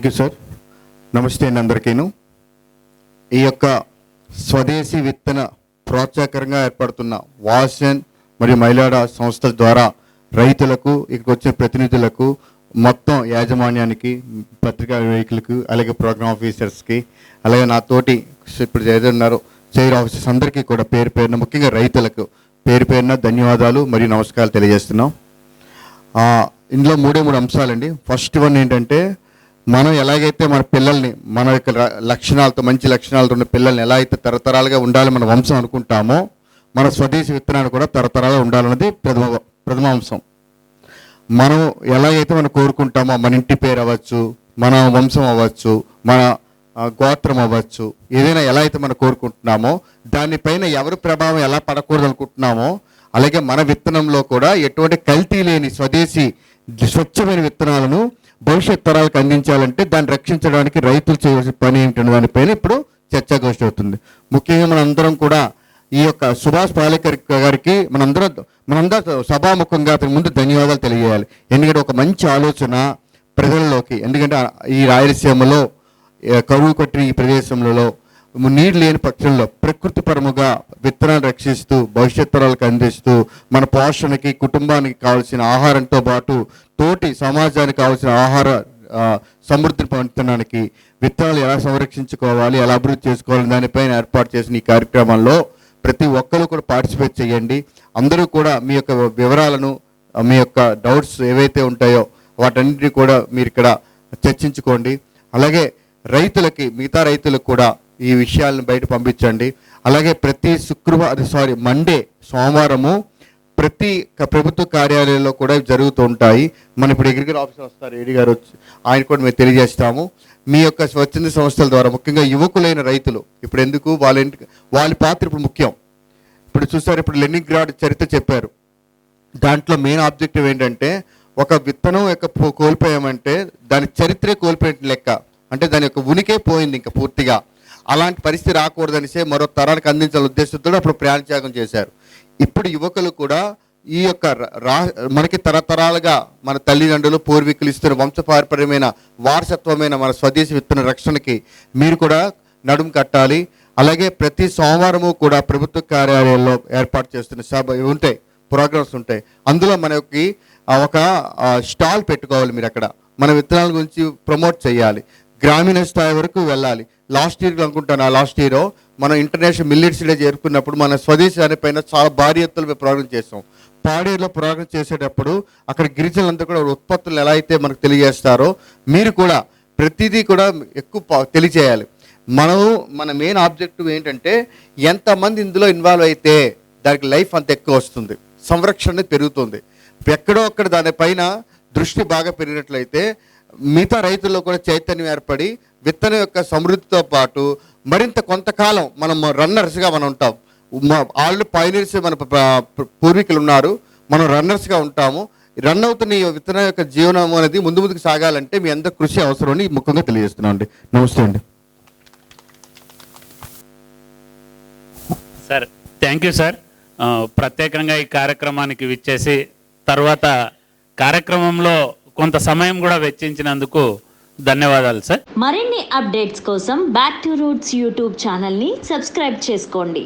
Thank you sir. నమస్తే అండి అందరికీను. ఈ యొక్క స్వదేశీ విత్తన ప్రోత్సాహకరంగా ఏర్పడుతున్న వాసన్ మరియు మైలాడ సంస్థల ద్వారా రైతులకు, ఇక్కడికి వచ్చిన ప్రతినిధులకు, మొత్తం యాజమాన్యానికి, పత్రికా విలేకరులకు, అలాగే ప్రోగ్రామ్ ఆఫీసర్స్కి, అలాగే నా తోటి ఇప్పుడు ఏదన్నారు చైర్ ఆఫీసర్స్ అందరికీ కూడా పేరు పేరున, ముఖ్యంగా రైతులకు పేరు పేరున ధన్యవాదాలు మరియు నమస్కారాలు తెలియజేస్తున్నాం. ఇందులో మూడు అంశాలండి. ఫస్ట్ వన్ ఏంటంటే, మనం ఎలాగైతే మన పిల్లల్ని మన యొక్క లక్షణాలతో, మంచి లక్షణాలతో ఉన్న పిల్లల్ని ఎలా అయితే తరతరాలుగా ఉండాలి మన వంశం అనుకుంటామో, మన స్వదేశీ విత్తనాలు కూడా తరతరాలుగా ఉండాలన్నది ప్రథమ అంశం. మనం ఎలాగైతే మనం కోరుకుంటామో, మన ఇంటి పేరు అవ్వచ్చు, మన వంశం అవ్వచ్చు, మన గోత్రం అవ్వచ్చు, ఏదైనా ఎలా అయితే మనం కోరుకుంటున్నామో దానిపైన ఎవరి ప్రభావం ఎలా పడకూడదు అనుకుంటున్నామో, అలాగే మన విత్తనంలో కూడా ఎటువంటి కల్తీ లేని స్వదేశీ స్వచ్ఛమైన విత్తనాలను భవిష్యత్ తరాలకు అందించాలంటే దాన్ని రక్షించడానికి రైతులు చేయవలసిన పని ఏమిటనే దానిపైన ఇప్పుడు చర్చాగోష్ఠి అవుతుంది. ముఖ్యంగా మనందరం కూడా ఈ యొక్క సుభాష్ పాలేకర్ గారికి మనందరూ సభాముఖంగా అతని ముందు ధన్యవాదాలు తెలియజేయాలి. ఎందుకంటే ఒక మంచి ఆలోచన ప్రజల్లోకి, ఎందుకంటే ఈ రాయలసీమలో కరువు కట్టిన ఈ ప్రదేశంలో నీరు లేని పక్షంలో ప్రకృతిపరముగా విత్తనాలు రక్షిస్తూ భవిష్యత్ తరాలకు అందిస్తూ మన పోషణకి, కుటుంబానికి కావాల్సిన ఆహారంతో పాటు తోటి సమాజానికి కావాల్సిన ఆహార సమృద్ధిని పొందడానికి విత్తనాలు ఎలా సంరక్షించుకోవాలి, ఎలా అభివృద్ధి చేసుకోవాలి దానిపైన ఏర్పాటు చేసిన ఈ కార్యక్రమంలో ప్రతి ఒక్కరు కూడా పార్టిసిపేట్ చేయండి. అందరూ కూడా మీ యొక్క వివరాలను, మీ యొక్క డౌట్స్ ఏవైతే ఉంటాయో వాటన్నిటిని కూడా మీరు ఇక్కడ చర్చించుకోండి. అలాగే రైతులకి, మిగతా రైతులకు కూడా ఈ విషయాలను బయట పంపించండి. అలాగే ప్రతి మండే, సోమవారము ప్రతి ప్రభుత్వ కార్యాలయాల్లో కూడా జరుగుతూ ఉంటాయి. మన ఇప్పుడు అగ్రికల్చర్ ఆఫీసర్ వస్తారు, ఏడీ గారు వచ్చి ఆయన కూడా మేము తెలియజేస్తాము. మీ యొక్క స్వచ్ఛంద సంస్థల ద్వారా ముఖ్యంగా యువకులైన రైతులు ఇప్పుడు ఎందుకు వాళ్ళ పాత్ర ఇప్పుడు ముఖ్యం. ఇప్పుడు చూసారు, ఇప్పుడు లెనిన్గ్రాడ్ చరిత్ర చెప్పారు. దాంట్లో మెయిన్ ఆబ్జెక్టివ్ ఏంటంటే, ఒక విత్తనం యొక్క కోల్పోయామంటే దాని చరిత్రే కోల్పోయిన లెక్క, అంటే దాని యొక్క ఉనికే పోయింది ఇంకా పూర్తిగా. అలాంటి పరిస్థితి రాకూడదనిసే మరో తరానికి అందించాల ఉద్దేశంతో అప్పుడు ప్రాణత్యాగం చేశారు. ఇప్పుడు యువకులు కూడా ఈ యొక్క మనకి తరతరాలుగా మన తల్లిదండ్రులు, పూర్వీకులు ఇస్తున్న వంశపారంపర్యమైన వారసత్వమైన మన స్వదేశీ విత్తన రక్షణకి మీరు కూడా నడుము కట్టాలి. అలాగే ప్రతి సోమవారము కూడా ప్రభుత్వ కార్యాలయాల్లో ఏర్పాటు చేస్తున్న సభ ఉంటాయి, ప్రోగ్రామ్స్ ఉంటాయి. అందులో మనకి ఒక స్టాల్ పెట్టుకోవాలి. మీరు అక్కడ మన విత్తనాల గురించి ప్రమోట్ చేయాలి, గ్రామీణ స్థాయి వరకు వెళ్ళాలి. లాస్ట్ ఇయర్ మనం ఇంటర్నేషనల్ మిల్లెట్స్ డే చేరుకున్నప్పుడు మన స్వదేశీ దానిపైన చాలా భారీ ఎత్తుల ప్రోగ్రాం చేస్తాం. పాడేరులో ప్రోగ్రాం చేసేటప్పుడు అక్కడ గిరిజనులంతా కూడా ఉత్పత్తులు ఎలా అయితే మనకు తెలియజేస్తారో మీరు కూడా ప్రతిదీ కూడా ఎక్కువ తెలియజేయాలి. మన మెయిన్ ఆబ్జెక్టివ్ ఏంటంటే, ఎంతమంది ఇందులో ఇన్వాల్వ్ అయితే దానికి లైఫ్ అంత ఎక్కువ వస్తుంది, సంరక్షణ పెరుగుతుంది. ఎక్కడో అక్కడ దానిపైన దృష్టి బాగా పెరిగినట్లయితే మిగతా రైతుల్లో కూడా చైతన్యం ఏర్పడి విత్తనం యొక్క సమృద్ధితో పాటు మరింత కొంతకాలం మనం రన్నర్స్గా మనం ఉంటాం. ఆల్రెడీ పైనీర్స్ మన పూర్వీకులు ఉన్నారు, మనం రన్నర్స్గా ఉంటాము. రన్ అవుతున్న ఈ విత్తనం యొక్క జీవనం అనేది ముందుకు సాగాలంటే మీ అందరి కృషి అవసరం అని ముఖ్యంగా తెలియజేస్తున్నాం అండి. నమస్తే అండి. Sir, thank you sir. ప్రత్యేకంగా ఈ కార్యక్రమానికి విచ్చేసి తర్వాత కార్యక్రమంలో కొంత సమయం కూడా వెచ్చించినందుకు ధన్యవాదాలు సార్. మరిన్ని అప్డేట్స్ కోసం బ్యాక్ టు రూట్స్ యూట్యూబ్ ఛానల్ని సబ్స్క్రైబ్ చేసుకోండి.